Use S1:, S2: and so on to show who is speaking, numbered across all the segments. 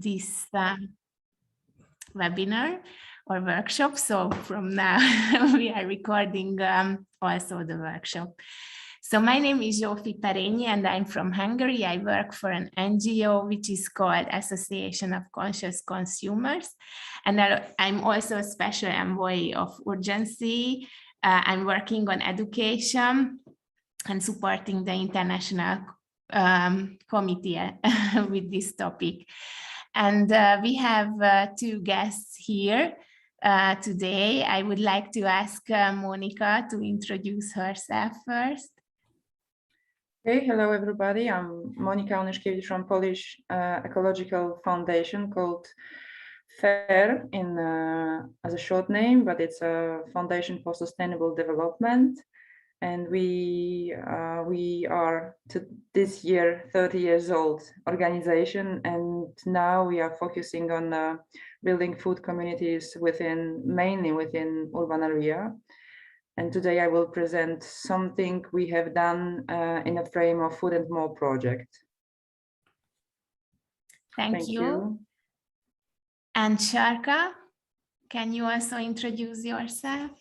S1: this webinar or workshop. So from now we are recording also the workshop. So my name is Zsófi Perényi and I'm from Hungary. I work for an NGO which is called Association of Conscious Consumers. And I'm also a special envoy of urgency. I'm working on education and supporting the international committee with this topic. And we have two guests here today. I would like to ask Monika to introduce herself first.
S2: Hey, hello everybody. I'm Monika Onyszkiewicz from Polish ecological foundation called FAIR as a short name, but it's a Foundation for Sustainable Development. And we are this year 30 years old organization, and now we are focusing on building food communities mainly within urban area. And today I will present something we have done in a frame of Food and More project.
S1: Thank you. And Sharka, can you also introduce yourself?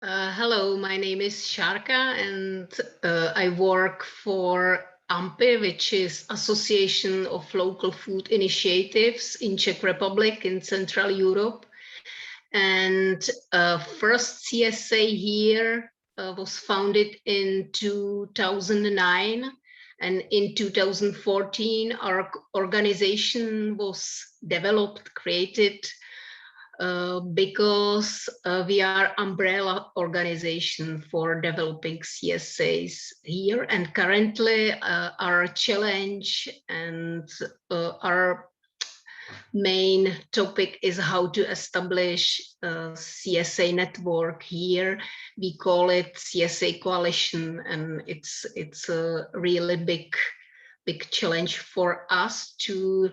S3: Hello, my name is Sharka and I work for AMPI, which is Association of Local Food Initiatives in Czech Republic in Central Europe. And first CSA here was founded in 2009. And in 2014, our organization was developed, created, because we are umbrella organization for developing CSAs here, and currently our challenge and our main topic is how to establish a CSA network here. We call it CSA Coalition, and it's a really big challenge for us to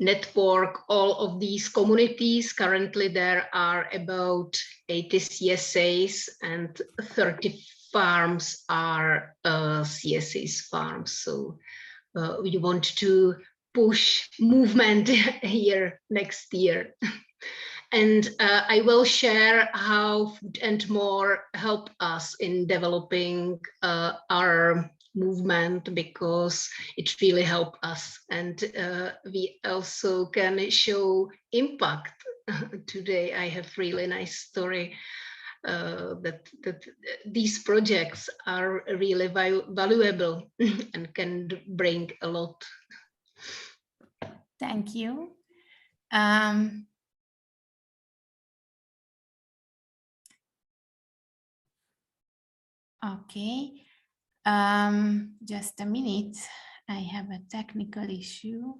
S3: network all of these communities. Currently there are about 80 CSAs and 30 farms are CSAs farms. So we want to push movement here next year. And I will share how Food and More help us in developing our movement, because it really helped us, and we also can show impact. Today I have really nice story that these projects are really valuable and can bring a lot.
S1: Thank you. Okay. Just a minute, I have a technical issue.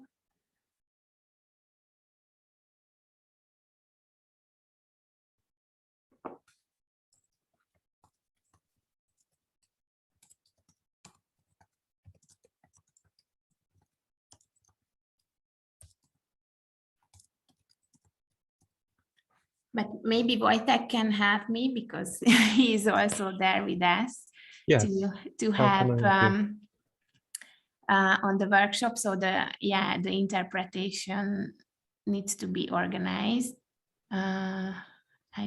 S1: But maybe Wojtek can help me because he is also there with us. Yes. To have on the workshop. So the interpretation needs to be organized. I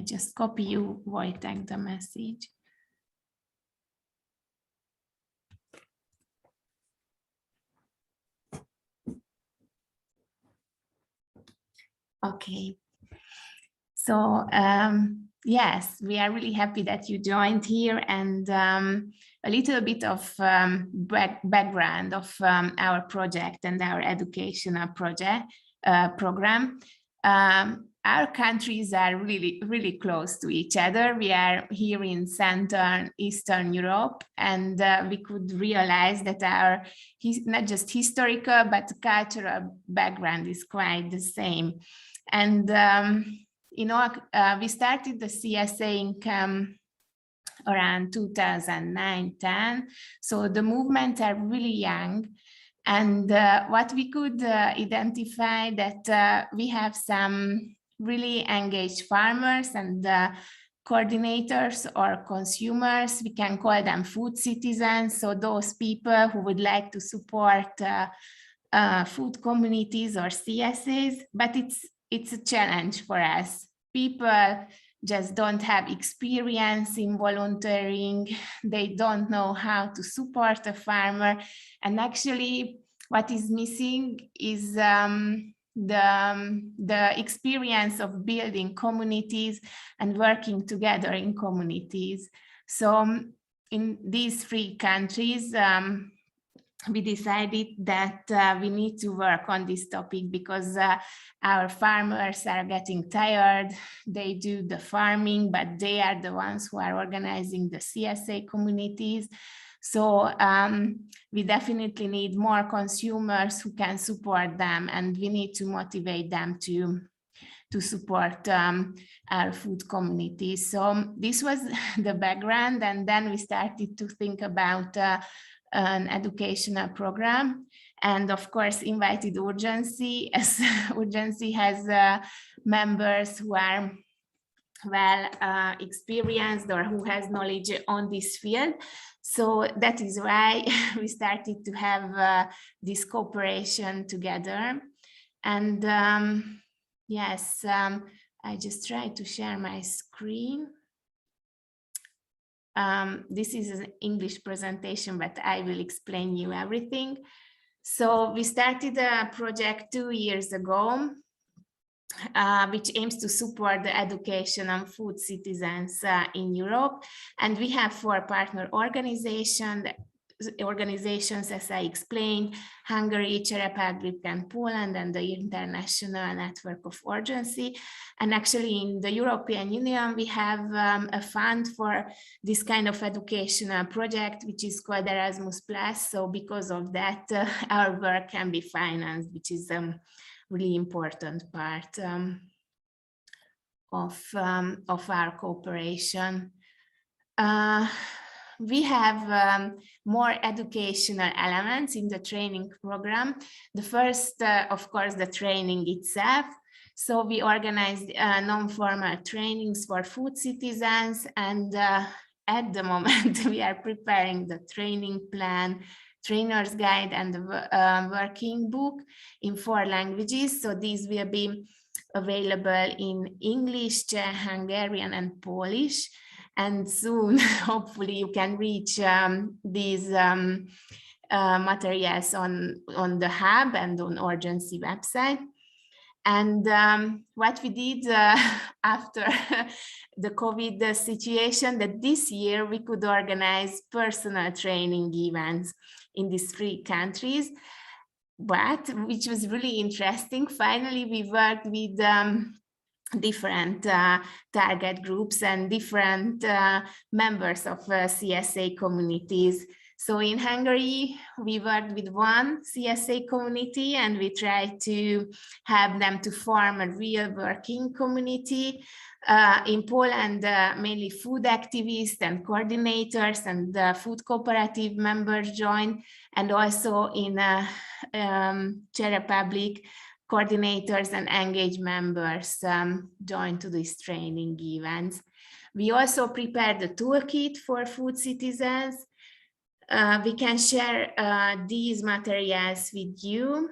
S1: just copy you, Wojtek, the message. Okay. So yes, we are really happy that you joined here, and a little bit of background of our project and our educational program. Our countries are really close to each other. We are here in Central Eastern Europe, and we could realize that our not just historical but cultural background is quite the same. And we started the CSA in around 2009-10, so the movements are really young. And what we could identify that we have some really engaged farmers and coordinators or consumers. We can call them food citizens, so those people who would like to support food communities or CSAs, but it's a challenge for us. People just don't have experience in volunteering. They don't know how to support a farmer. And actually what is missing is the experience of building communities and working together in communities. So in these 3 countries, we decided that we need to work on this topic because our farmers are getting tired. They do the farming, but they are the ones who are organizing the CSA communities. So we definitely need more consumers who can support them, and we need to motivate them to support our food communities. So this was the background, and then we started to think about an educational program, and of course invited Urgency, as Urgency has members who are well experienced or who has knowledge on this field. So that is why we started to have this cooperation together. And yes, I just try to share my screen. This is an English presentation, but I will explain you everything. So we started a project 2 years ago, which aims to support the education on food citizens in Europe. And we have 4 partner organizations, as I explained: Hungary, Czech Republic, and Poland, and the International Network of Urgency. And actually in the European Union, we have a fund for this kind of educational project, which is called Erasmus+. So because of that, our work can be financed, which is really important part of our cooperation. We have more educational elements in the training program. The first, of course, the training itself. So we organized non-formal trainings for food citizens, and at the moment we are preparing the training plan, trainer's guide, and the working book in 4 languages. So these will be available in English, Czech, Hungarian, and Polish. And soon, hopefully, you can reach these materials on the hub and on Urgency website. And what we did after the COVID situation, that this year we could organize personal training events in these 3 countries. But which was really interesting, finally we worked with different target groups and different members of CSA communities. So in Hungary, we worked with 1 CSA community, and we tried to have them to form a real working community. In Poland, mainly food activists and coordinators and food cooperative members joined, and also in Czech Republic, coordinators and engaged members joined to these training events. We also prepared a toolkit for food citizens. We can share these materials with you.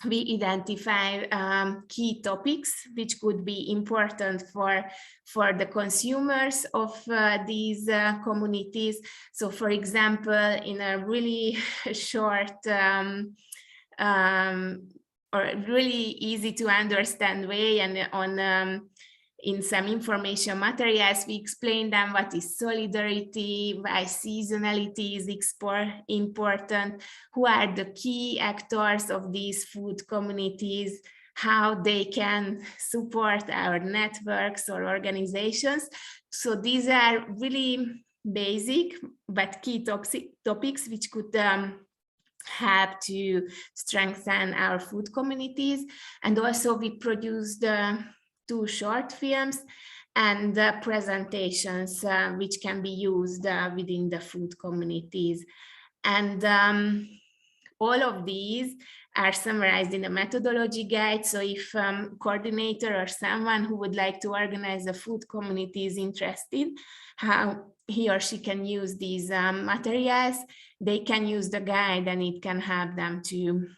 S1: We identify key topics which could be important for the consumers of these communities. So for example, in a really short or really easy to understand way, and in some information materials, we explain them what is solidarity, why seasonality is important, who are the key actors of these food communities, how they can support our networks or organizations. So these are really basic but key topics which could help to strengthen our food communities. And also we produced 2 short films and presentations which can be used within the food communities. And all of these are summarized in a methodology guide. So if coordinator or someone who would like to organize a food community is interested how he or she can use these materials, they can use the guide, and it can help them to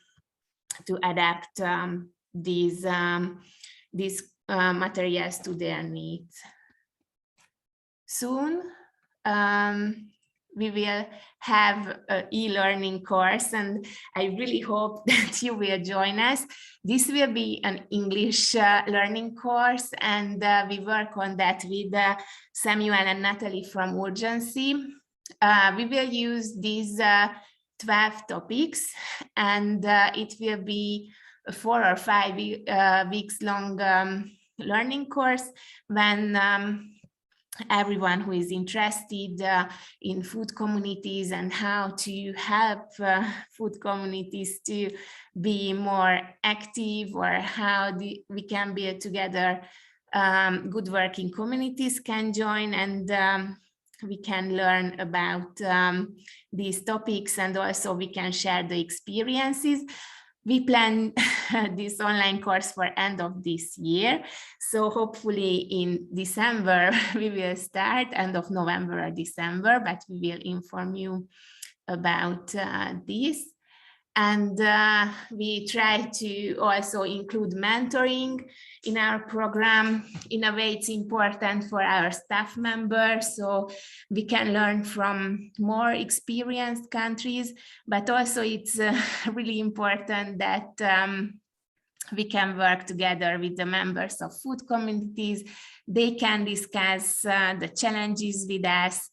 S1: to adapt these materials to their needs. Soon, we will have an e-learning course, and I really hope that you will join us. This will be an English learning course, and we work on that with Samuel and Natalie from Urgency. We will use these 12 topics, and it will be a 4 or 5 weeks long learning course when everyone who is interested in food communities and how to help food communities to be more active, or how we can build together good working communities, can join, and we can learn about these topics, and also we can share the experiences. We plan this online course for end of this year. So hopefully in December, we will start, end of November or December, but we will inform you about this. And we try to also include mentoring in our program. In a way, it's important for our staff members, so we can learn from more experienced countries, but also it's really important that we can work together with the members of food communities. They can discuss the challenges with us.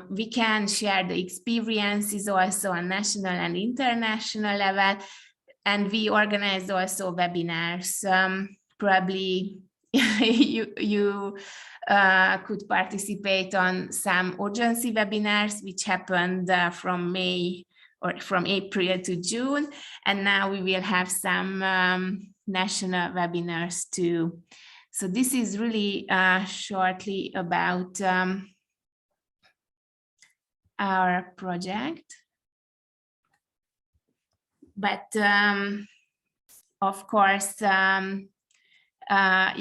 S1: We can share the experiences also on national and international level, and we organize also webinars. Probably you could participate on some urgency webinars which happened from May or from April to June, and now we will have some national webinars too. So this is really shortly about our project, but of course you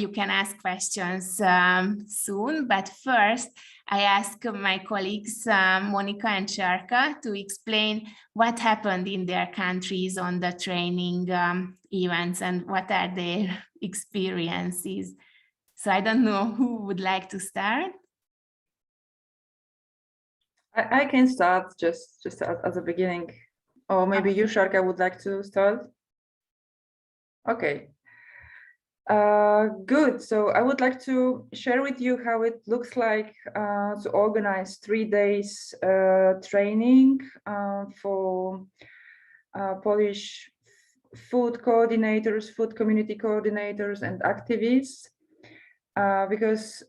S1: can ask questions soon, but first I ask my colleagues Monica and Sharka to explain what happened in their countries on the training events and what are their experiences. So I don't know who would like to start.
S2: I can start just as a beginning, or maybe you, Sharka, would like to start. Okay. Good. So I would like to share with you how it looks like to organize 3 days training for Polish food coordinators, food community coordinators, and activists, because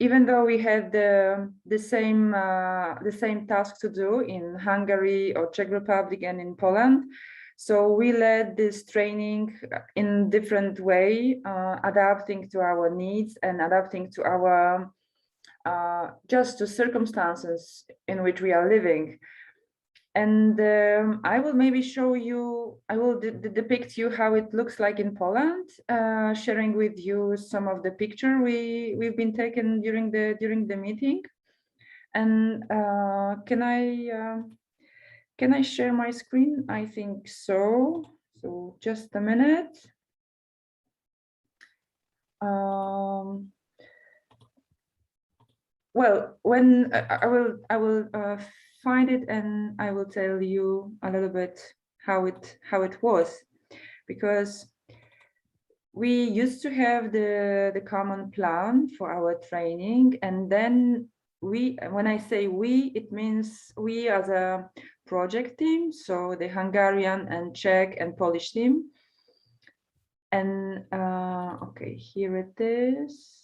S2: even though we had the same task to do in Hungary or Czech Republic and in Poland, so we led this training in different way, adapting to our needs and adapting to our just to circumstances in which we are living. And I will maybe show you, I will depict you how it looks like in Poland, sharing with you some of the picture we've been taken during the meeting. And can I share my screen? I think so. So just a minute. Well, when I will find it, and I will tell you a little bit how it was, because we used to have the common plan for our training, and then when I say we, it means we as a project team, so the Hungarian and Czech and Polish team. And okay, here it is.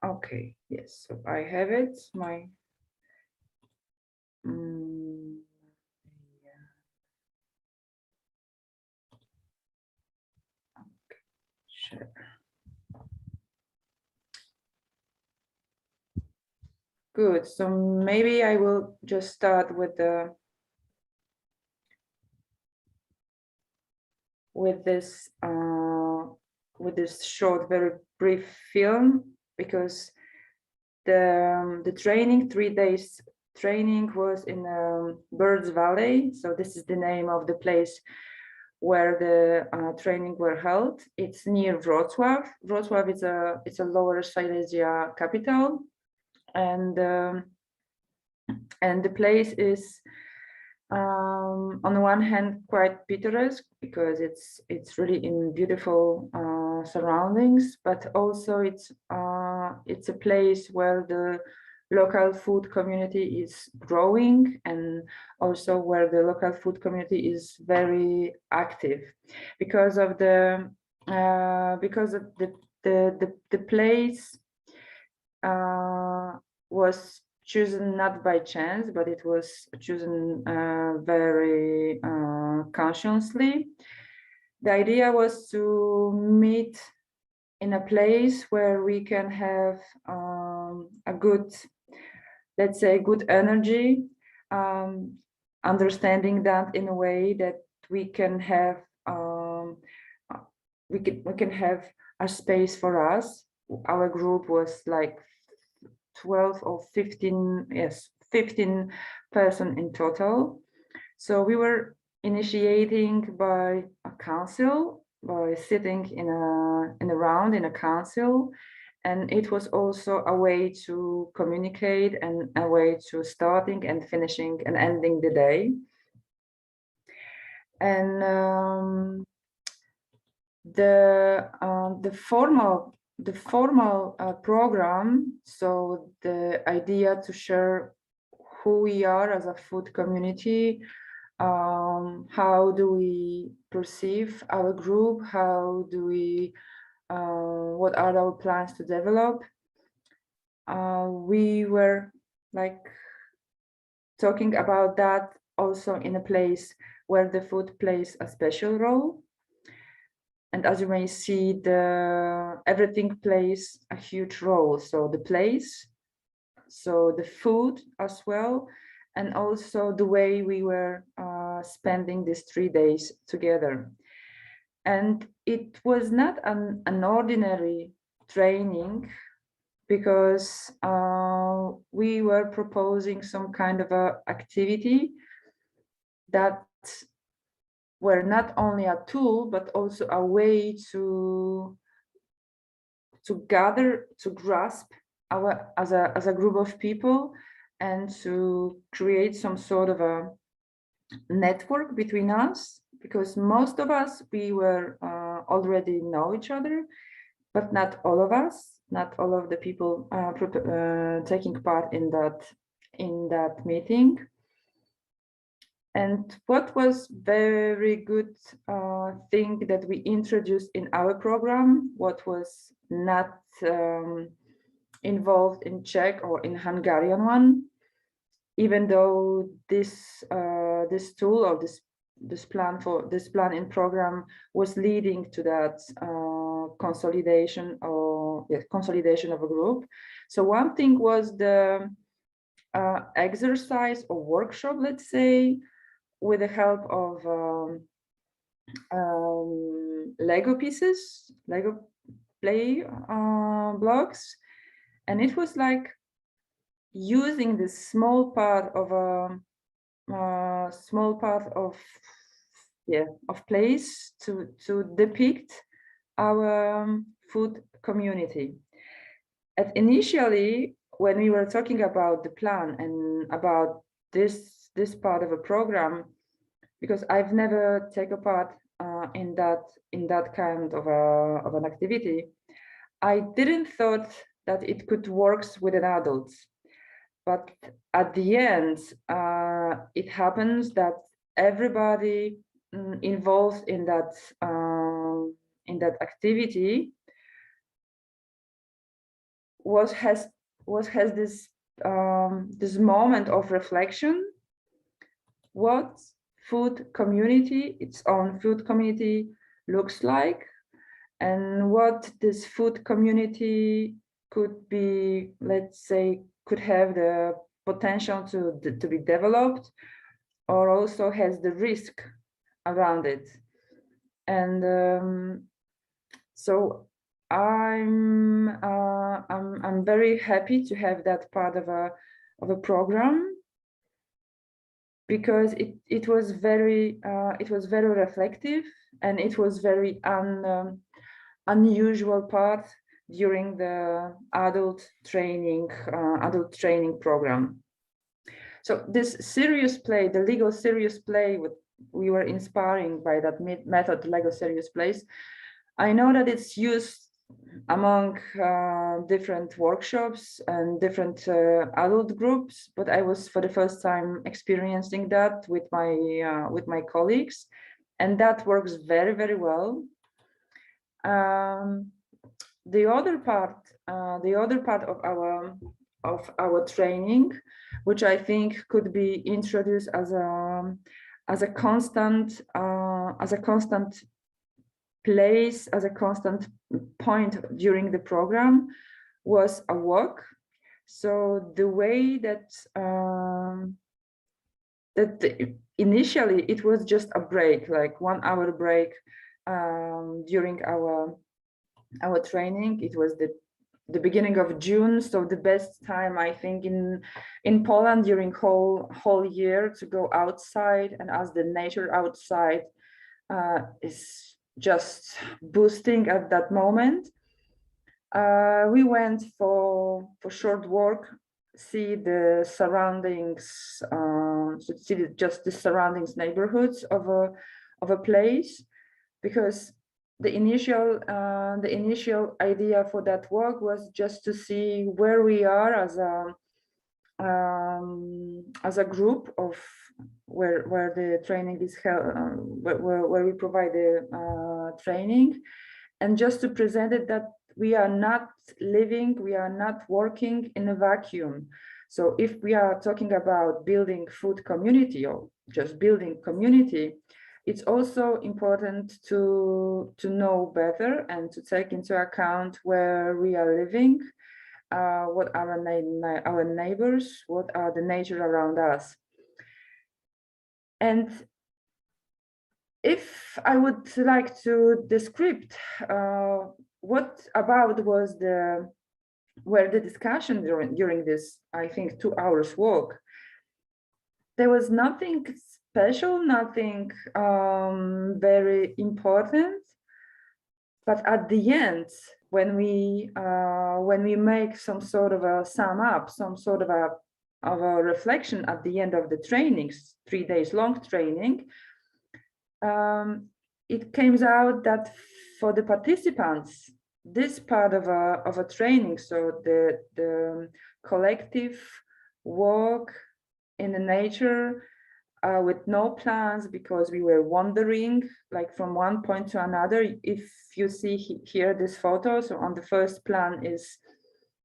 S2: Okay, yes, so I have it. My yeah. Okay, sure. Good. So maybe I will just start with this short, very brief film, because the training, 3 days training, was in Birds Valley. So this is the name of the place where the training were held. It's near Wrocław. Wrocław is it's a Lower Silesia capital, and the place is on the one hand quite picturesque because it's really in beautiful surroundings, but also it's a place where the local food community is growing, and also where the local food community is very active because of the place was chosen not by chance, but it was chosen very consciously. The idea was to meet in a place where we can have a good, let's say, good energy, understanding that in a way that we can have we can have a space for us. Our group was like 12 or 15, yes, 15 person in total. So we were initiating by a council, by sitting in a round in a council, and it was also a way to communicate and a way to starting and finishing and ending the day. And the formal program, so the idea to share who we are as a food community, how do we perceive our group, how do we what are our plans to develop. We were like talking about that also in a place where the food plays a special role. And as you may see, everything plays a huge role. So the place, so the food as well, and also the way we were spending these 3 days together. And it was not an ordinary training, because we were proposing some kind of a activity that were not only a tool, but also a way to gather, to grasp our as a group of people, and to create some sort of a network between us, because most of us, we were already know each other, but not all of us, not all of the people taking part in that meeting. And what was very good thing that we introduced in our program, what was not involved in Czech or in Hungarian one, even though this tool or this plan in program was leading to that consolidation of a group. So one thing was the exercise or workshop, let's say, with the help of Lego pieces, Lego play blocks, and it was like using this small part of place to depict our food community. And initially, when we were talking about the plan and about this part of a program, because I've never taken part in that kind of an activity, I didn't thought that it could work with an adult. But at the end, it happens that everybody involved in that activity has this this moment of reflection. What food community, its own food community, looks like, and what this food community could be, let's say, could have the potential to be developed, or also has the risk around it. And so I'm very happy to have that part of a program, because it was very reflective, and it was very unusual part during the adult training program. So this serious play, the legal serious play, we were inspiring by that method, Lego serious plays. I know that it's used among different workshops and different adult groups, but I was for the first time experiencing that with my colleagues, and that works very, very well. The other part of our training, which I think could be introduced as a constant place, as a constant point during the program, was a walk. So the way that initially it was just a break, like 1 hour break during our training. It was the beginning of June, so the best time, I think, in Poland during whole year to go outside, and as the nature outside is just boosting at that moment. We went for short walk, see the surroundings, see just the surroundings, neighborhoods of a place, because the initial idea for that walk was just to see where we are as a group of where the training is held, where we provide the training, and just to present it that we are not working in a vacuum. So if we are talking about building food community or just building community, it's also important to know better and to take into account where we are living, what are our neighbors, what are the nature around us. And if I would like to describe what about were the discussion during this, I think, 2 hours walk, there was nothing special, nothing very important. But at the end, when we make some sort of a sum up, some sort of a reflection at the end of the trainings, 3 days long training, it came out that for the participants, this part of a training, so the collective walk in the nature, with no plans, because we were wandering like from one point to another. If you see here this photo, so on the first plan is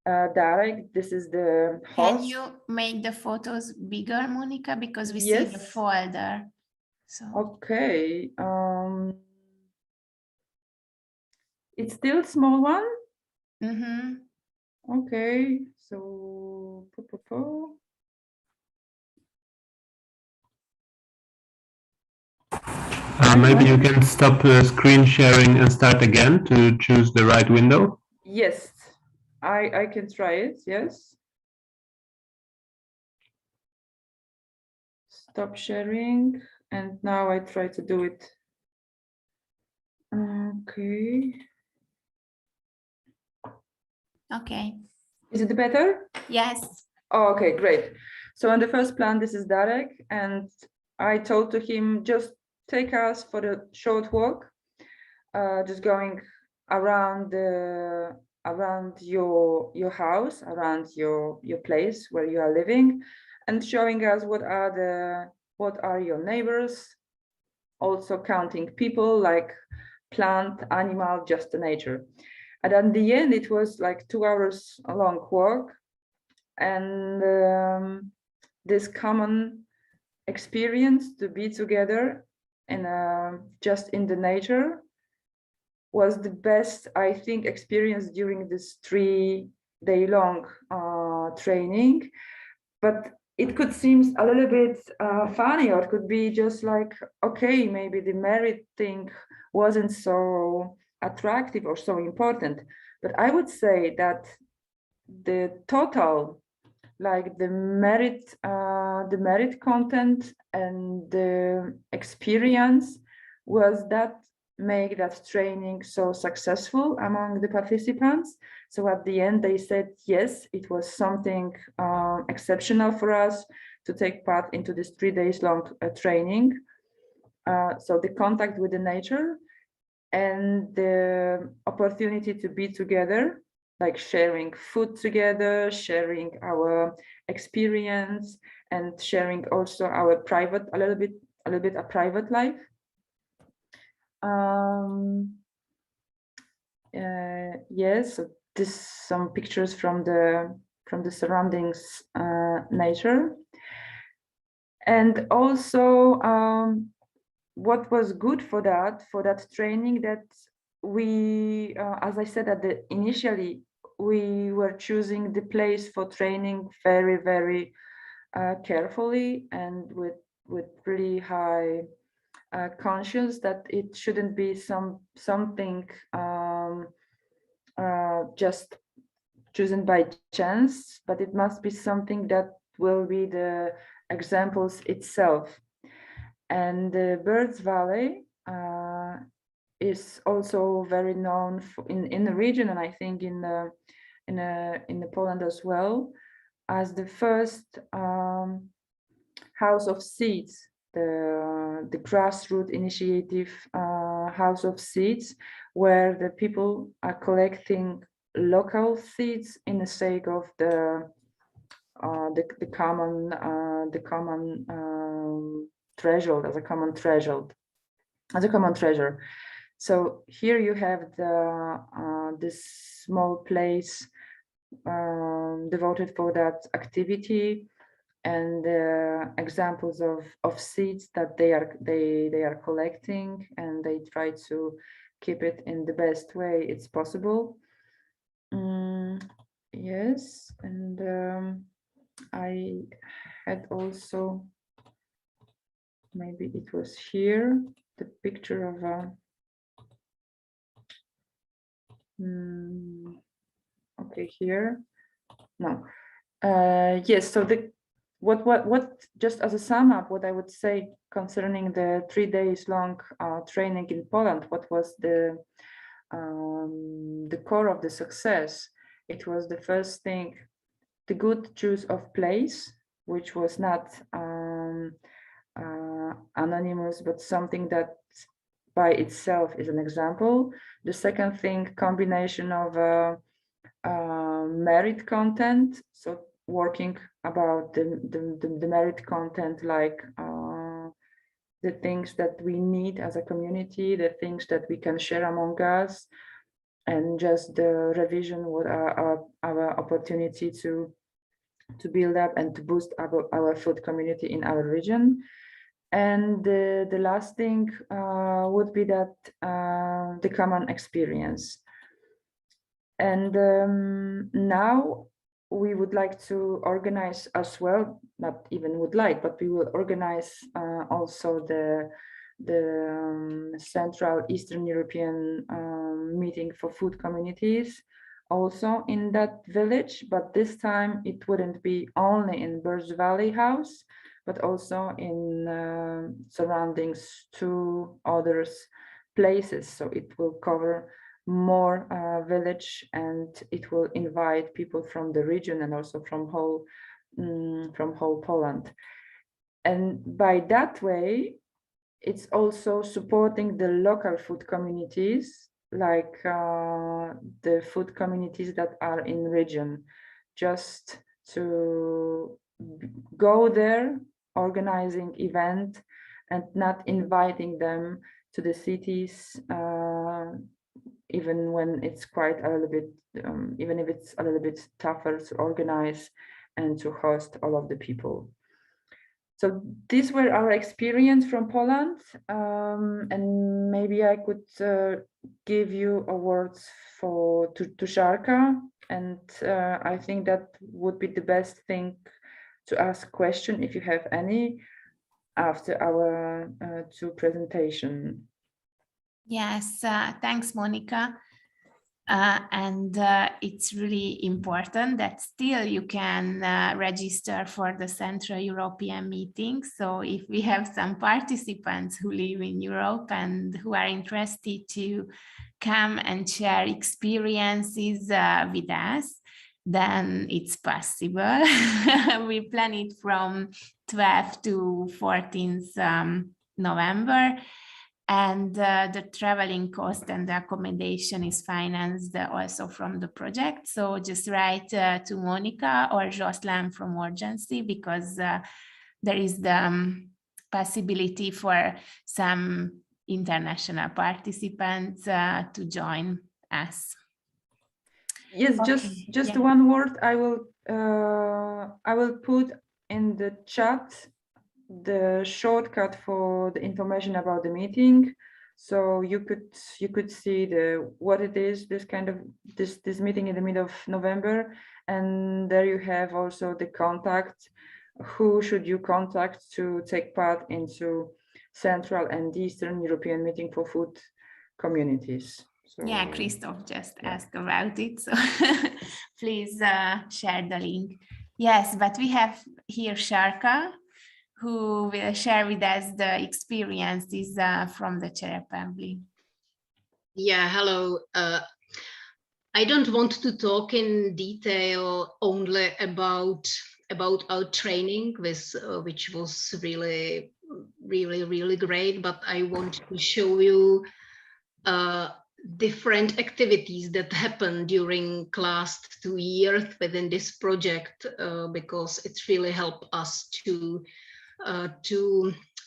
S2: Darek. This is the host.
S1: Can you make the photos bigger, Monica, because we
S2: Yes.
S1: see the folder? So
S2: okay, it's still small one. Okay, so
S4: maybe you can stop screen sharing and start again to choose the right window.
S2: Yes, I can try it. Yes. Stop sharing, and now I try to do it. Okay.
S1: okay.
S2: Is it better?
S1: Yes.
S2: Oh, okay, great. So on the first plan, this is Darek, and I told to him, just take us for the short walk, just going around your house, around your place where you are living, and showing us what are your neighbors, also counting people, like plant, animal, just the nature. And at the end, it was like 2 hours a long walk, and this common experience to be together and just in the nature was the best, I think, experience during this 3-day long training. But it could seem a little bit funny, or it could be just like, okay, maybe the merit thing wasn't so attractive or so important. But I would say that the total, like the merit content and the experience was that make that training so successful among the participants. So at the end they said, yes, it was something exceptional for us to take part into this 3 days long training. So the contact with the nature and the opportunity to be together, like sharing food together, sharing our experience, and sharing also our private, a little bit a private life. Yes, so this some pictures from the surroundings nature. And also what was good for that training, that we as I said at the initially, we were choosing the place for training very, very carefully and with really high conscious that it shouldn't be something just chosen by chance, but it must be something that will be the examples itself. And the Birds Valley is also very known in the region, and I think in Poland as well, as the first House of Seeds, the grassroots initiative House of Seeds, where the people are collecting local seeds in the sake of the common threshold, as a common treasure. So here you have this small place devoted for that activity, and examples of seeds that they are collecting, and they try to keep it in the best way it's possible. Yes, and I had also, maybe it was here, the picture of a okay, here, no, yes, so the what just as a sum up, what I would say concerning the 3 days long training in Poland, what was the core of the success? It was the first thing, the good choice of place, which was not anonymous, but something that by itself is an example. The second thing, combination of merit content, so working about the merit content, like the things that we need as a community, the things that we can share among us, and just the revision, what are our opportunity to build up and to boost our food community in our region. And the last thing would be that the common experience. And now we would like to organize as well, not even would like, but we will organize also the Central Eastern European meeting for food communities also in that village, but this time it wouldn't be only in Birds Valley House, but also in surroundings to others places. So it will cover more village, and it will invite people from the region and also from whole Poland. And by that way, it's also supporting the local food communities, like the food communities that are in region, just to go there, organizing event, and not inviting them to the cities, even when it's quite a little bit, even if it's a little bit tougher to organize and to host all of the people. So these were our experience from Poland, and maybe I could give you awards to Żarka, and I think that would be the best thing to ask question if you have any after our two presentation.
S1: Yes, thanks, Monica. And it's really important that still you can register for the Central European meeting. So if we have some participants who live in Europe and who are interested to come and share experiences with us, then it's possible. We plan it from 12th to 14th November. And the traveling cost and the accommodation is financed also from the project. So just write to Monica or Jocelyn from Urgency, because there is the possibility for some international participants to join us.
S2: Yes,
S1: Okay,
S2: just
S1: yeah.
S2: one word. I will put in the chat the shortcut for the information about the meeting, so you could see what it is, this meeting in the middle of November, and there you have also the contact. Who should you contact to take part into Central and Eastern European meeting for food communities? So,
S1: Yeah, Christoph just asked about it, so please share the link. Yes, but we have here Sharka, who will share with us the experiences from the Czech Republic.
S3: Yeah, hello. I don't want to talk in detail only about our training, which was really great, but I want to show you different activities that happened during last 2 years within this project, because it really helped us to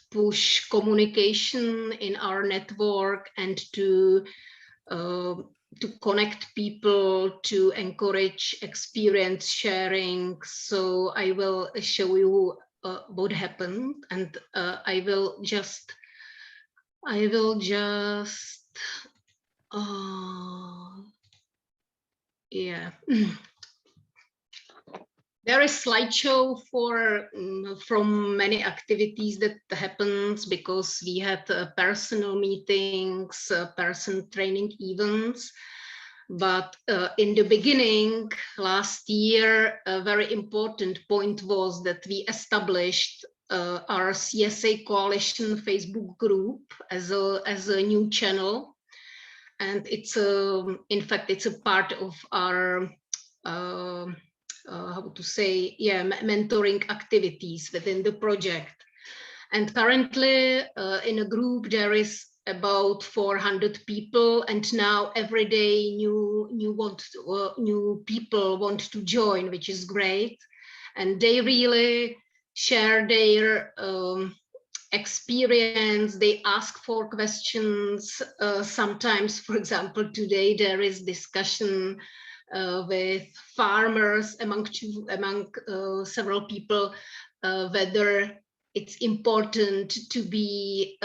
S3: push communication in our network and to connect people, to encourage experience sharing. So I will show you what happened, and I will just yeah. There is slideshow for from many activities that happens, because we had personal meetings, person training events. But in the beginning, last year, a very important point was that we established our CSA Coalition Facebook group as a new channel. And it's in fact, it's a part of our how to say, yeah, mentoring activities within the project. And currently in a group there is about 400 people, and now every day new people want to join, which is great. And they really share their experience. They ask for questions. Sometimes, for example, today there is discussion with farmers among several people whether it's important to be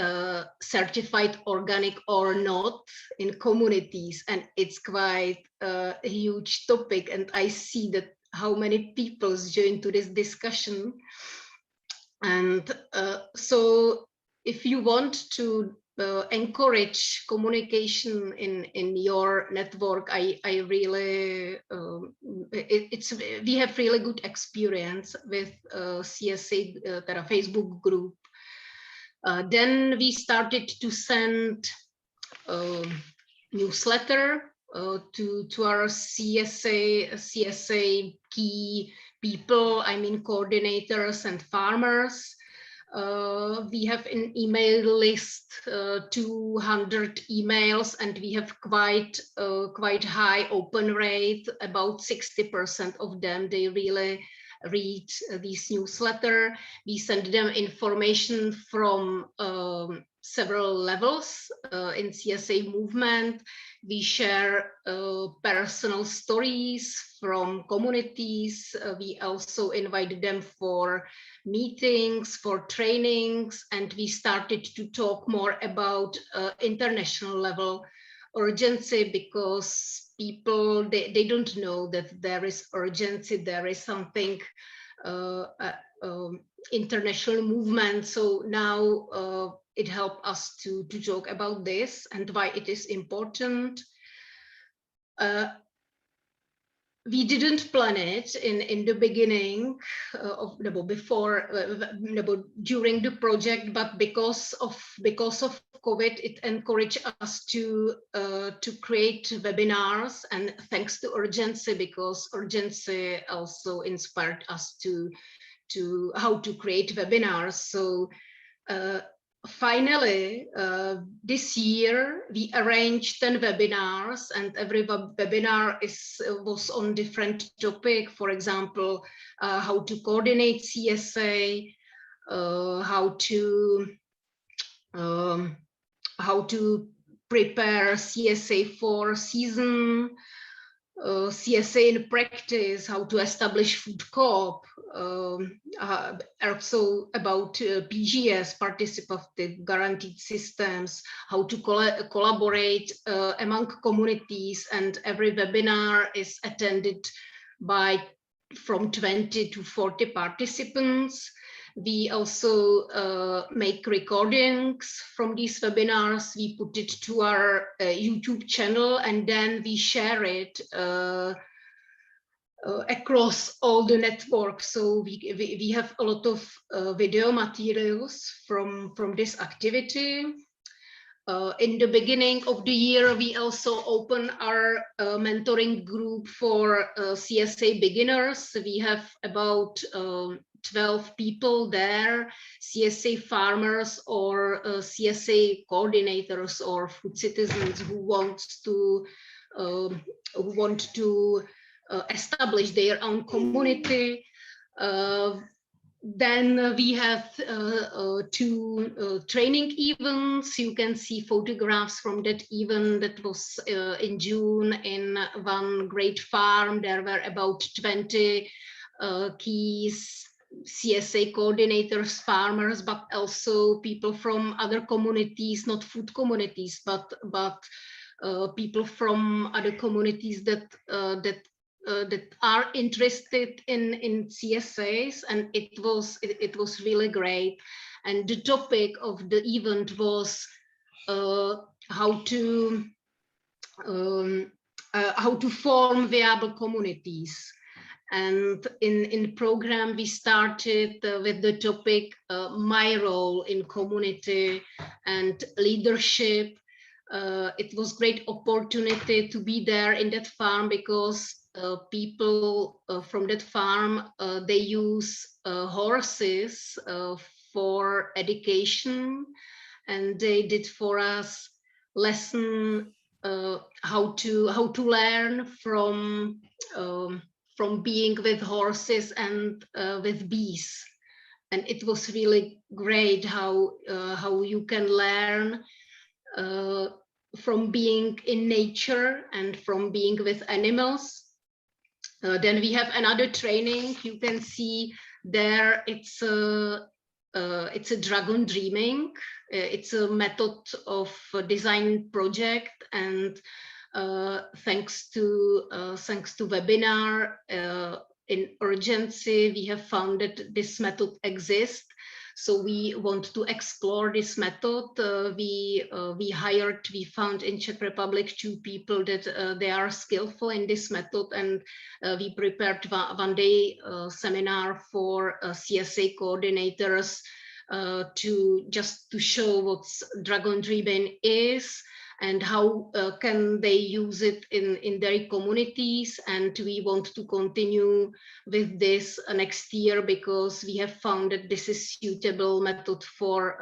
S3: certified organic or not in communities, and it's quite a huge topic. And I see that how many people join to this discussion. And so if you want to encourage communication in your network, I really we have really good experience with CSA, the Facebook group. Then we started to send newsletter to our CSA key people, I mean coordinators and farmers. We have an email list, 200 emails, and we have quite high open rate. About 60% of them, they really read this newsletter. We send them information from several levels in CSA movement. We share personal stories from communities. We also invite them for meetings, for trainings, and we started to talk more about international level urgency, because people, they don't know that there is urgency, there is something international movement. So now it helped us to talk about this and why it is important. We didn't plan it in the beginning during the project, but because of COVID, it encouraged us to create webinars, and thanks to urgency, because urgency also inspired us to how to create webinars. So finally, this year we arranged 10 webinars, and every webinar was on different topic. For example, how to coordinate CSA, how to prepare CSA for season, CSA in practice, how to establish food co-op, also about PGS, participative guaranteed systems, how to collaborate among communities, and every webinar is attended by from 20 to 40 participants. We also make recordings from these webinars. We put it to our YouTube channel, and then we share it across all the networks. So we have a lot of video materials from this activity. In the beginning of the year, we also open our mentoring group for CSA beginners. We have about 12 people there, CSA farmers or CSA coordinators or food citizens who want to establish their own community. Then we have 2 training events. You can see photographs from that event that was in June in one great farm. There were about 20 key CSA coordinators, farmers, but also people from other communities, not food communities, but people from other communities that are interested in CSAs, and it was really great. And the topic of the event was how to form viable communities. And in the program, we started with the topic my role in community and leadership. It was great opportunity to be there in that farm, because people from that farm, they use horses for education, and they did for us lesson how to learn from being with horses and with bees. And it was really great how you can learn from being in nature and from being with animals. Then we have another training. You can see there it's a dragon dreaming. It's a method of design project, and thanks to webinar in urgency, we have found that this method exists. So we want to explore this method. We found in Czech Republic 2 people that they are skillful in this method, and we prepared one day seminar for CSA coordinators to show what dragon dreaming is and how can they use it in their communities. And we want to continue with this next year, because we have found that this is suitable method for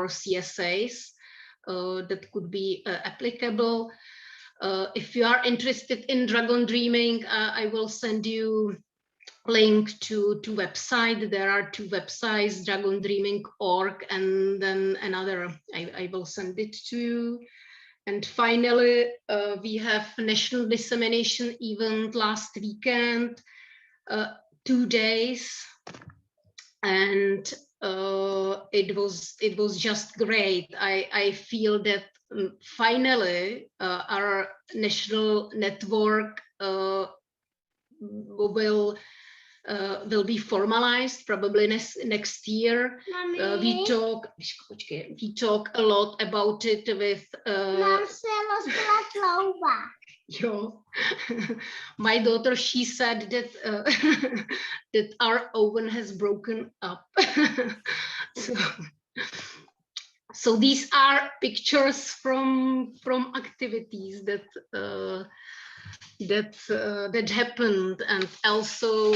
S3: CSAs that could be applicable. If you are interested in dragon dreaming, I will send you link to website. There are 2 websites, dragondreaming.org, and then another, I will send it to you. And finally, we have national dissemination event last weekend, 2 days, and it was just great. I feel that finally our national network will will be formalized probably next year. We talk a lot about it with my daughter. She said that that our oven has broken up. So these are pictures from activities that that happened, and also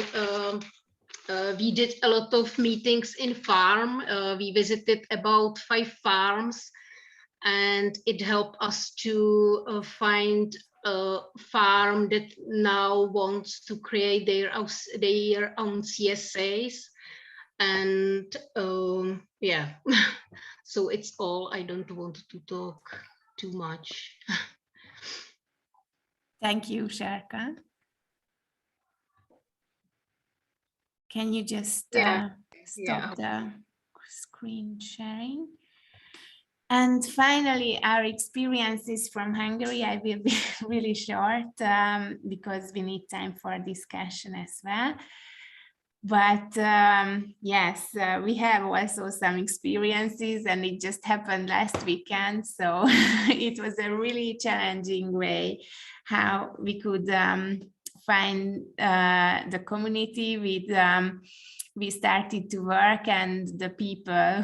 S3: we did a lot of meetings in farm. We visited about 5 farms, and it helped us to find a farm that now wants to create their own CSAs. And yeah, so it's all. I don't want to talk too much.
S1: Thank you, Sharka. Can you just stop the screen sharing? And finally, our experiences from Hungary, I will be really short because we need time for discussion as well. But yes, we have also some experiences, and it just happened last weekend. So it was a really challenging way how we could find the community with we started to work, and the people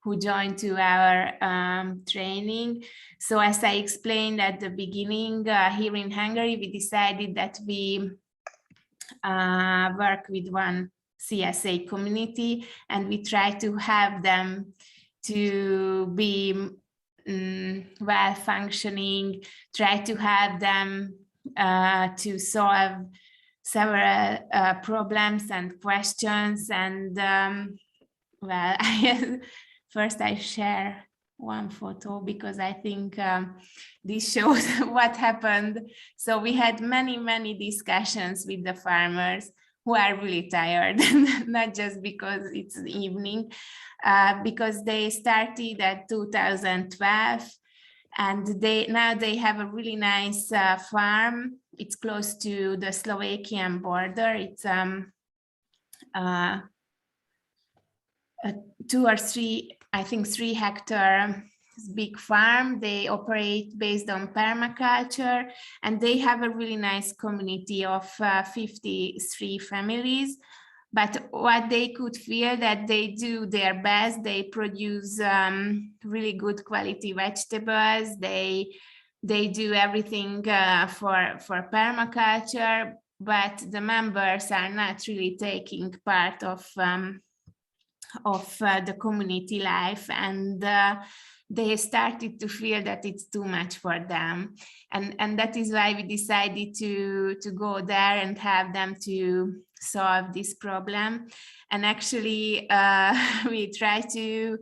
S1: who joined to our training. So as I explained at the beginning, here in Hungary, we decided that we work with one CSA community, and we try to have them to be well functioning, try to have them to solve several problems and questions. And well, first I share one photo because I think this shows what happened. So we had many discussions with the farmers who are really tired, not just because it's the evening, because they started at 2012, and now they have a really nice farm. It's close to the Slovakian border. It's 2 or 3, I think 3 hectare big farm. They operate based on permaculture, and they have a really nice community of 53 families. But what they could feel that they do their best, they produce really good quality vegetables. They do everything for permaculture, but the members are not really taking part of the community life, and they started to feel that it's too much for them, and that is why we decided to go there and have them to solve this problem. And actually we try to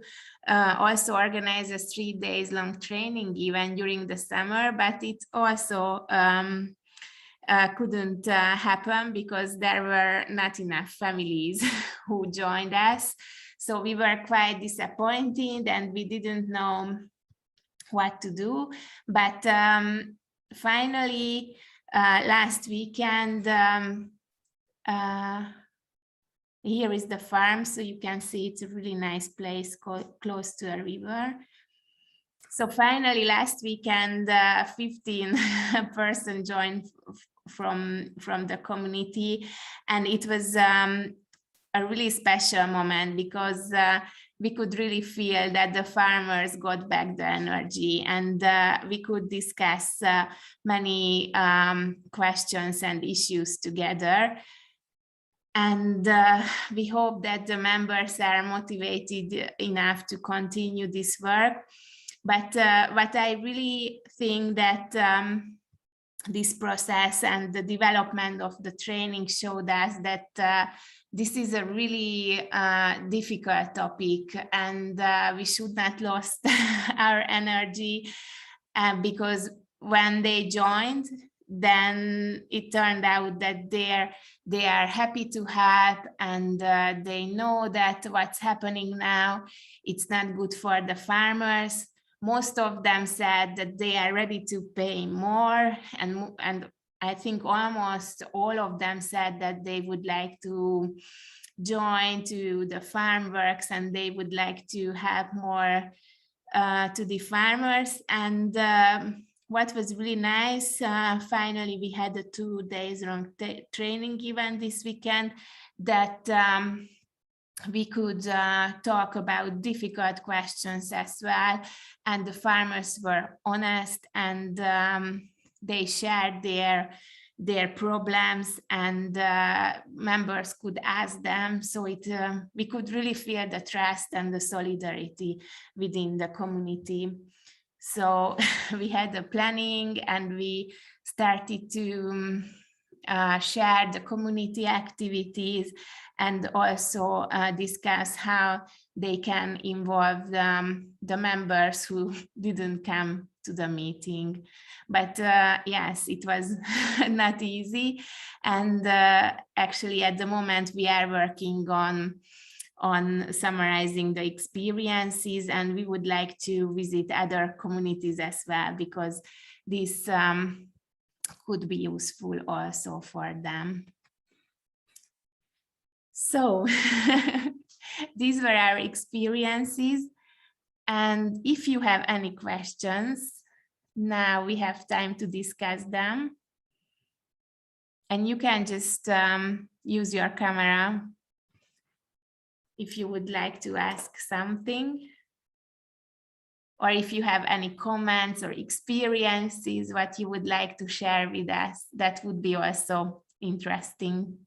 S1: also organize a 3 days long training event during the summer, but it also couldn't happen because there were not enough families who joined us. So we were quite disappointed, and we didn't know what to do. But finally, last weekend, here is the farm. So you can see it's a really nice place close to a river. So finally, last weekend, 15 person joined from the community, and it was a really special moment because we could really feel that the farmers got back the energy, and we could discuss many questions and issues together. And we hope that the members are motivated enough to continue this work. But what I really think that this process and the development of the training showed us that this is a really difficult topic, and we should not lose our energy, because when they joined, then it turned out that they are happy to help, and they know that what's happening now, it's not good for the farmers. Most of them said that they are ready to pay more, and I think almost all of them said that they would like to join to the farm works and they would like to help more to the farmers. And what was really nice, finally we had a 2 days long training event this weekend that we could talk about difficult questions as well, and the farmers were honest and they shared their problems, and members could ask them. So we could really feel the trust and the solidarity within the community. So we had the planning and we started to share the community activities and also discuss how they can involve the members who didn't come to the meeting. But yes, it was not easy. And actually at the moment we are working on summarizing the experiences, and we would like to visit other communities as well, because this could be useful also for them. So these were our experiences. And if you have any questions, now we have time to discuss them. And you can just use your camera if you would like to ask something. Or if you have any comments or experiences, what you would like to share with us, that would be also interesting.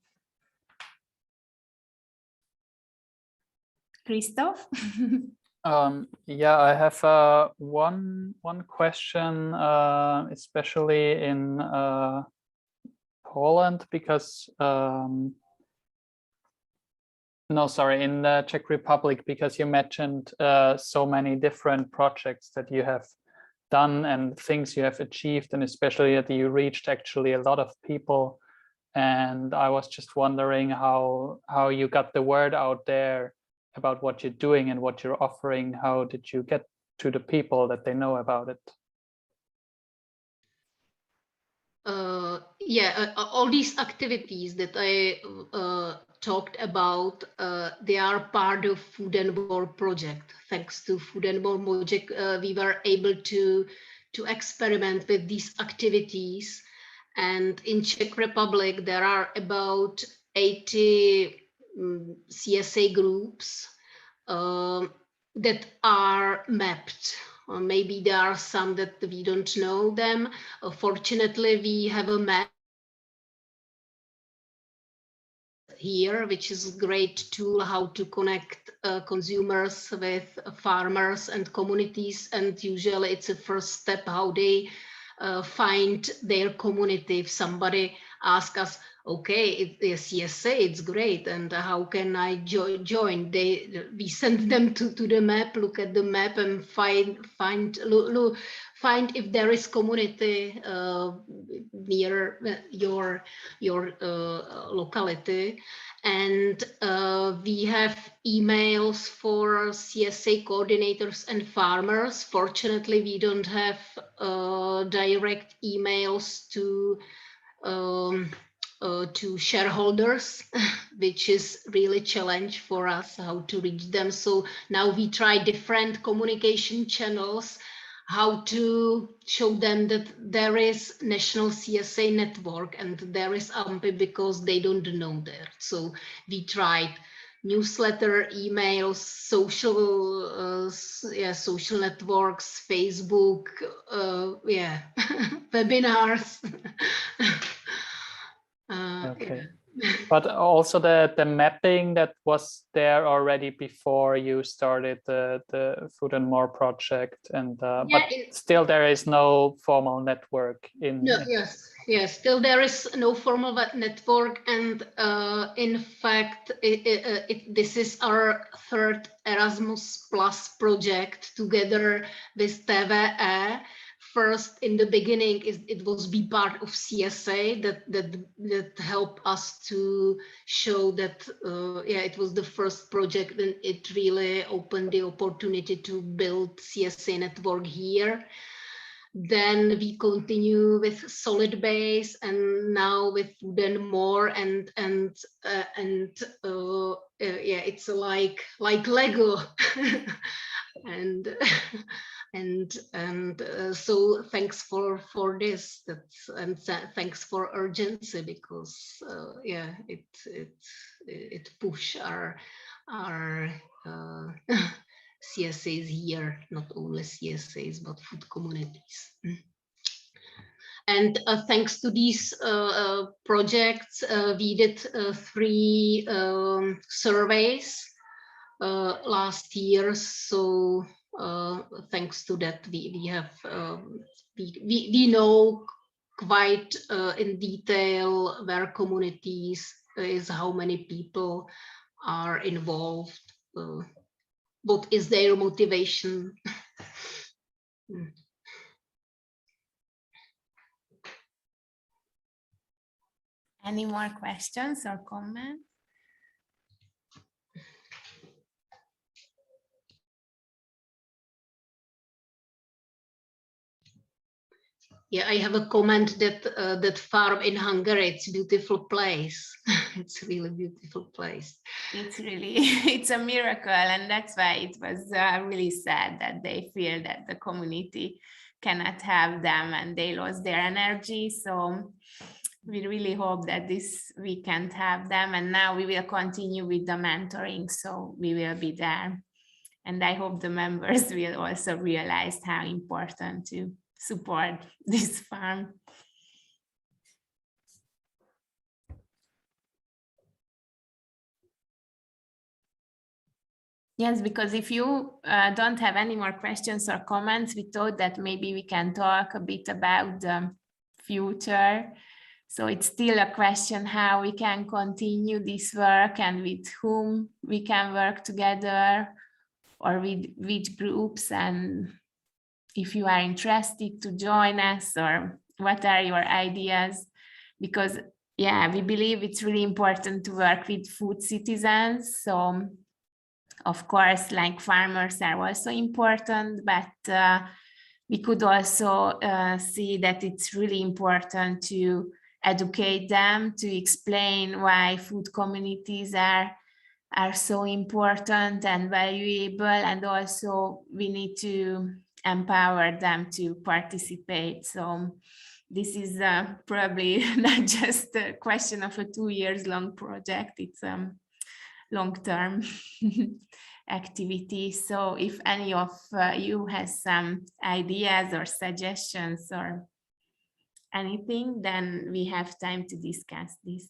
S1: Christoph?
S5: Yeah, I have one question, especially in Poland, because no, sorry, in the Czech Republic, because you mentioned so many different projects that you have done and things you have achieved, and especially that you reached actually a lot of people. And I was just wondering how you got the word out there about what you're doing and what you're offering. How did you get to the people that they know about it?
S3: Yeah, all these activities that I talked about, they are part of Food and More project. Thanks to Food and More project, we were able to experiment with these activities. And in Czech Republic, there are about 80 CSA groups that are mapped. Or maybe there are some that we don't know them. Fortunately, we have a map here, which is a great tool how to connect consumers with farmers and communities. And usually it's a first step how they find their community. If somebody asks us, okay, it's CSA, it's great, and how can I join? We send them to the map, look at the map, and find if there is community near your locality. And we have emails for CSA coordinators and farmers. Fortunately, we don't have direct emails to shareholders, which is really a challenge for us how to reach them. So now we try different communication channels, how to show them that there is national CSA network and there is AMPI, because they don't know that. So we tried newsletter, emails, social networks, Facebook, webinars.
S5: Okay. But also the mapping that was there already before you started the Food and More project, and but still there is no formal network in.
S3: No, yes, still there is no formal network, and in fact, this is our third Erasmus Plus project together with TVE. First, in the beginning, it was be part of CSA that helped us to show that it was the first project, and it really opened the opportunity to build CSA network here. then we continue with solid base, and now with wooden more, and yeah, it's like Lego. So thanks for this. Thanks for urgency, because yeah, it push our CSAs here, not only CSAs but food communities. And thanks to these projects, we did 3 surveys last year. So thanks to that, we have we know quite in detail where communities is, how many people are involved, what is their motivation.
S1: Any more questions or comments?
S3: Yeah, I have a comment that that farm in Hungary, it's a beautiful place. It's a really beautiful place.
S1: It's really, it's a miracle, and that's why it was really sad that they feel that the community cannot have them and they lost their energy. So we really hope that this weekend have them, and now we will continue with the mentoring, so we will be there. And I hope the members will also realize how important to support this farm. Yes, because if you don't have any more questions or comments, we thought that maybe we can talk a bit about the future. So it's still a question how we can continue this work and with whom we can work together, or with which groups, and if you are interested to join us, or what are your ideas, because yeah, we believe it's really important to work with food citizens. So of course, like farmers are also important, but we could also see that it's really important to educate them, to explain why food communities are so important and valuable, and also we need to empower them to participate. So this is probably not just a question of a 2 years long project, it's long-term activity. So if any of you has some ideas or suggestions or anything, then we have time to discuss this.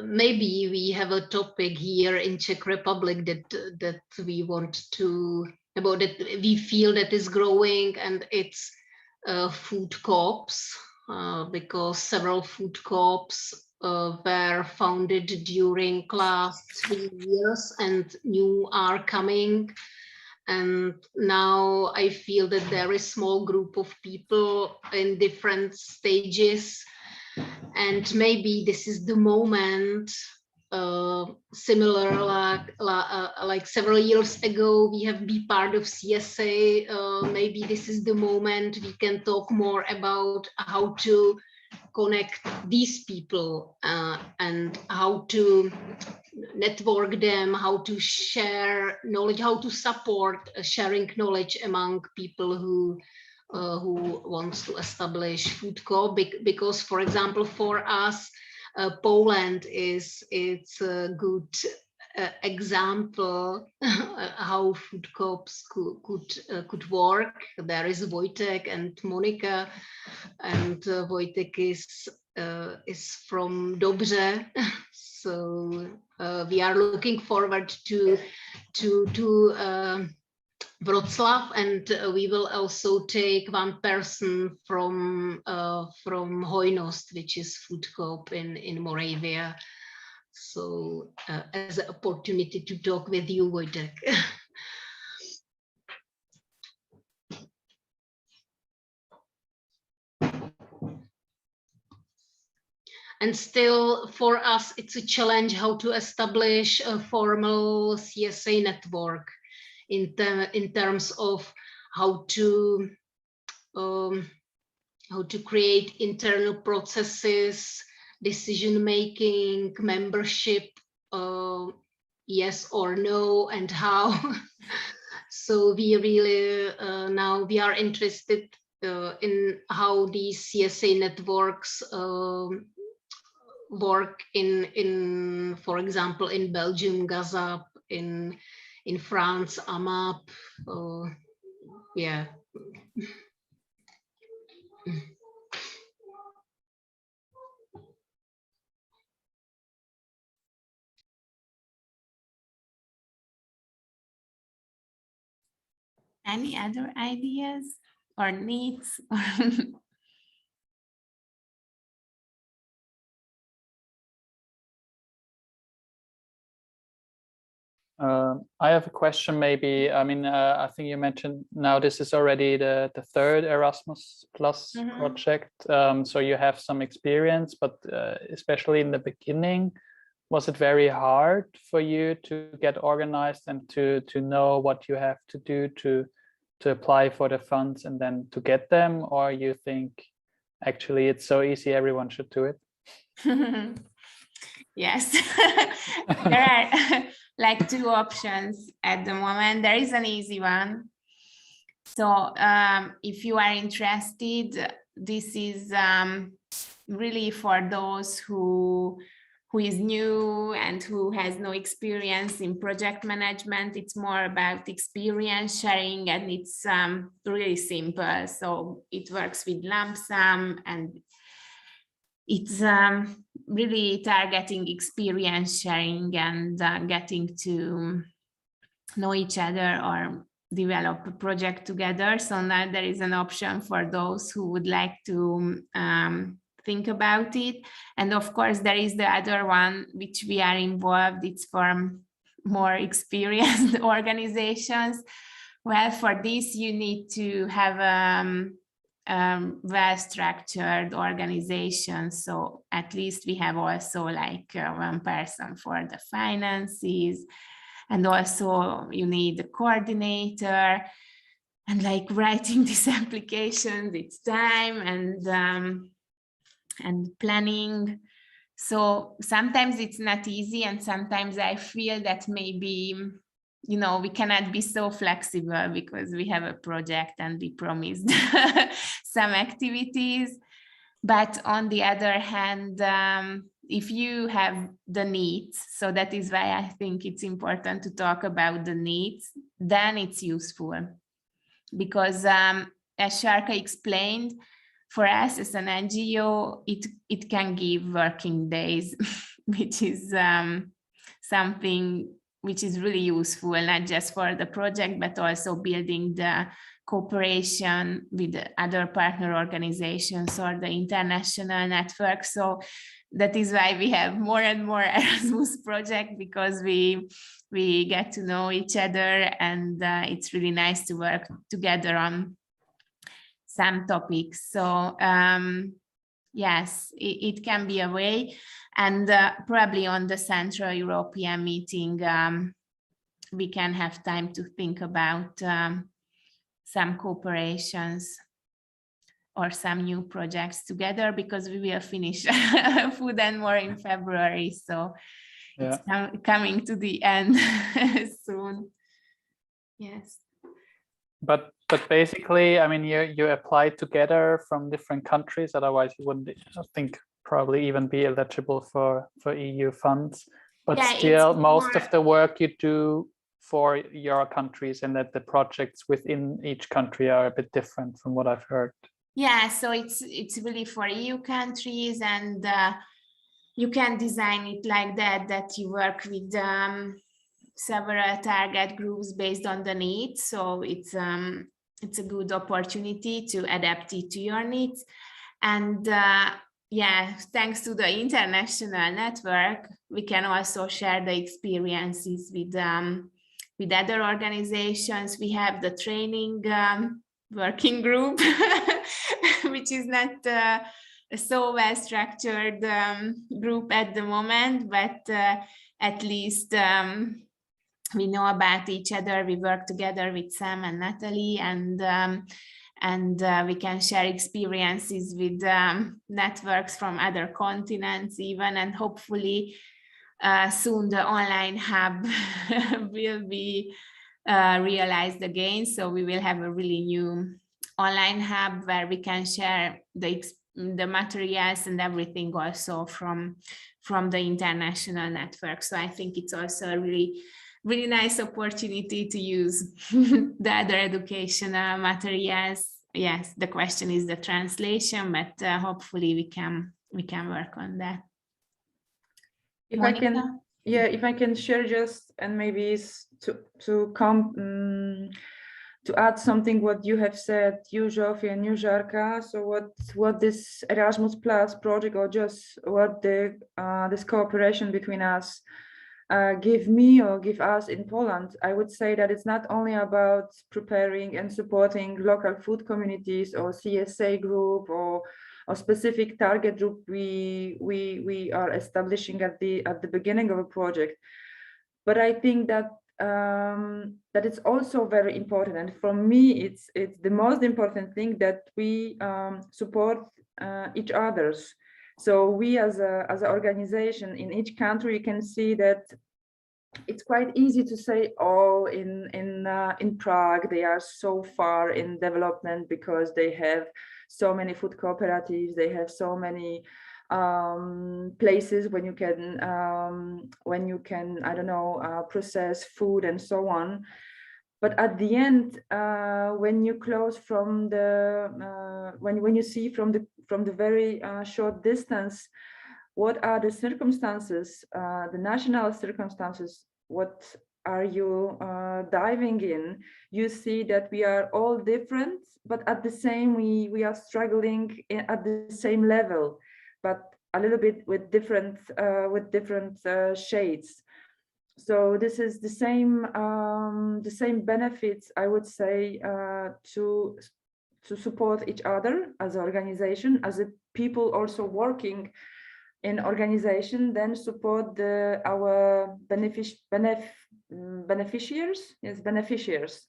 S3: Maybe we have a topic here in Czech Republic that we want to, about it, we feel that is growing, and it's food co-ops, because several food co-ops were founded during last 3 years, and new are coming. And now I feel that there is a small group of people in different stages, and maybe this is the moment, similar like several years ago we have been part of CSA. Maybe this is the moment we can talk more about how to connect these people, and how to network them, how to share knowledge, how to support sharing knowledge among people who wants to establish food co-op, because for example for us Poland it's a good example how food co-ops could work. There is Wojtek and Monika, and Wojtek is from Dobře, so we are looking forward to Wrocław, and we will also take one person from Hojnost, which is food co-op in Moravia. So as an opportunity to talk with you, Wojtek. And still for us, it's a challenge how to establish a formal CSA network in terms of how to create internal processes, decision-making, membership, yes or no, and how. So we really, now we are interested in how these CSA networks work in, for example, in Belgium, GAZAP, in France, AMAP, yeah.
S1: Any other ideas or needs?
S5: I have a question maybe. I mean, I think you mentioned now this is already the third Erasmus Plus project. So you have some experience, but especially in the beginning, was it very hard for you to get organized and to know what you have to do to apply for the funds and then to get them? Or you think actually it's so easy, everyone should do it?
S1: Yes, there are like two options at the moment. There is an easy one. So if you are interested, this is really for those who is new and who has no experience in project management. It's more about experience sharing, and it's really simple. So it works with lump sum, and it's really targeting experience sharing and getting to know each other or develop a project together. So now there is an option for those who would like to think about it. And of course, there is the other one which we are involved. It's for more experienced organizations. Well, for this, you need to have well-structured organization. So at least we have also like one person for the finances, and also you need a coordinator, and like writing these applications, it's time and planning. So sometimes it's not easy, and sometimes I feel that maybe, you know, we cannot be so flexible because we have a project and we promised some activities. But on the other hand, if you have the needs, so that is why I think it's important to talk about the needs, then it's useful. Because as Sharka explained, for us as an NGO, it can give working days, which is something which is really useful, not just for the project, but also building the cooperation with the other partner organizations or the international network. So that is why we have more and more Erasmus projects, because we get to know each other, and it's really nice to work together on some topics. So yes, it can be a way. And probably on the Central European meeting, we can have time to think about some cooperations or some new projects together, because we will finish Food and More in February. So yeah, it's coming to the end soon. Yes.
S5: But basically, I mean, you apply together from different countries, otherwise you wouldn't, I think, probably even be eligible for EU funds. But yeah, still, most of the work you do for your countries, and that the projects within each country are a bit different from what I've heard.
S1: Yeah, so it's really for EU countries, and you can design it like that you work with several target groups based on the needs. So it's a good opportunity to adapt it to your needs. And yeah, thanks to the international network, we can also share the experiences with other organizations. We have the training working group, which is not so well structured group at the moment, but at least we know about each other. We work together with Sam and Natalie, and we can share experiences with networks from other continents even, and hopefully soon the online hub will be realized again. So we will have a really new online hub where we can share the materials and everything also from the international network. So I think it's also a really nice opportunity to use the other educational materials. Yes, the question is the translation, but hopefully we can work on that.
S2: If
S1: Monica?
S2: I can, yeah, if I can share just, and maybe to add something what you have said, you Zsófi and you Żarka. So what this Erasmus Plus project, or just what this cooperation between us give me or give us in Poland, I would say that it's not only about preparing and supporting local food communities or CSA group or specific target group we are establishing at the beginning of a project, but I think that that it's also very important, and for me it's the most important thing that we support each others. So we as an organization in each country, you can see that it's quite easy to say, oh, in Prague they are so far in development because they have so many food cooperatives, they have so many places when you can I don't know process food and so on. But at the end, when you close from the when you see from the very short distance, what are the circumstances, the national circumstances, what are you diving in, you see that we are all different, but at the same we are struggling at the same level, but a little bit with different shades. So this is the same benefits, I would say, to support each other as an organization, as a people also working in organization, then support our beneficiaries, yes, beneficiaries,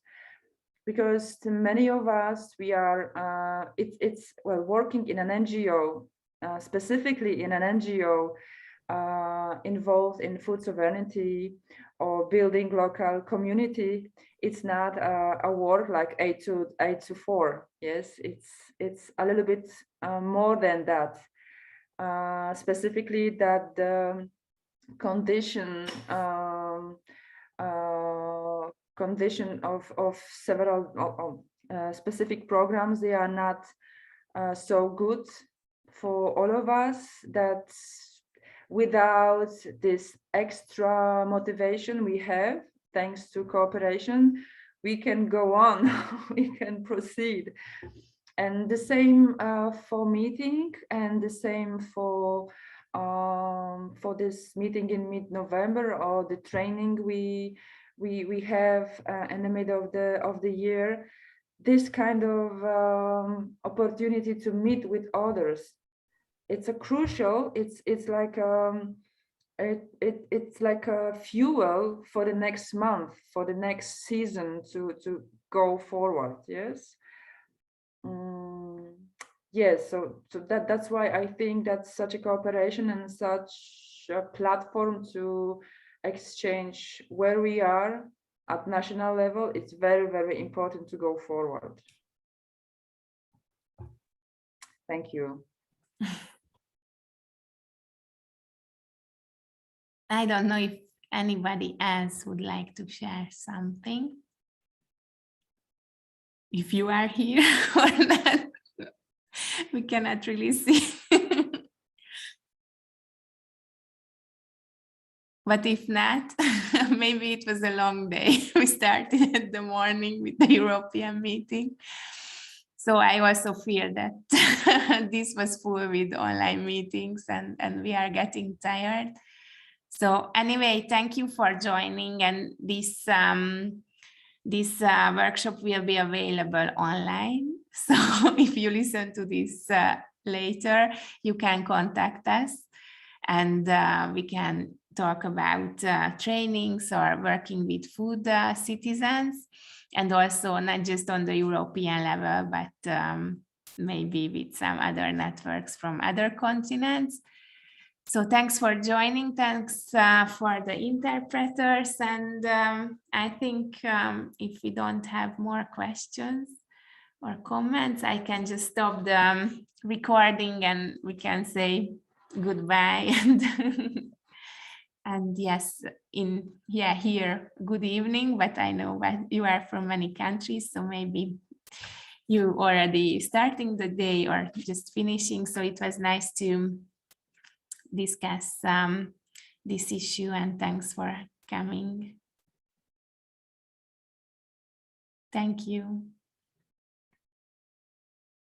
S2: because to many of us we are it's well, working in an NGO, specifically in an NGO involved in food sovereignty or building local community. It's not a work like 8 to 4. Yes, it's a little bit more than that. Specifically that the condition of several specific programs, they are not so good for all of us, that without this extra motivation we have, thanks to cooperation, we can go on, we can proceed. And the same for meeting, and the same for this meeting in mid-November, or the training we have in the middle of the year. This kind of opportunity to meet with others, it's a crucial. It's like it's like a fuel for the next month, for the next season to go forward. Yes. Yes, so that's why I think that such a cooperation and such a platform to exchange where we are at national level, it's very, very important to go forward. Thank you.
S1: I don't know if anybody else would like to share something. If you are here or not, we cannot really see. But if not, maybe it was a long day. We started in the morning with the European meeting. So I also fear that this was full with online meetings, and we are getting tired. So anyway, thank you for joining, and this workshop will be available online. So if you listen to this later, you can contact us, and we can talk about trainings or working with food citizens, and also not just on the European level, but maybe with some other networks from other continents. So thanks for joining. Thanks for the interpreters. And I think if we don't have more questions or comments, I can just stop the recording and we can say goodbye. And yes, here, good evening, but I know that you are from many countries, so maybe you already starting the day or just finishing. So it was nice to discuss this issue, and thanks for coming. Thank you.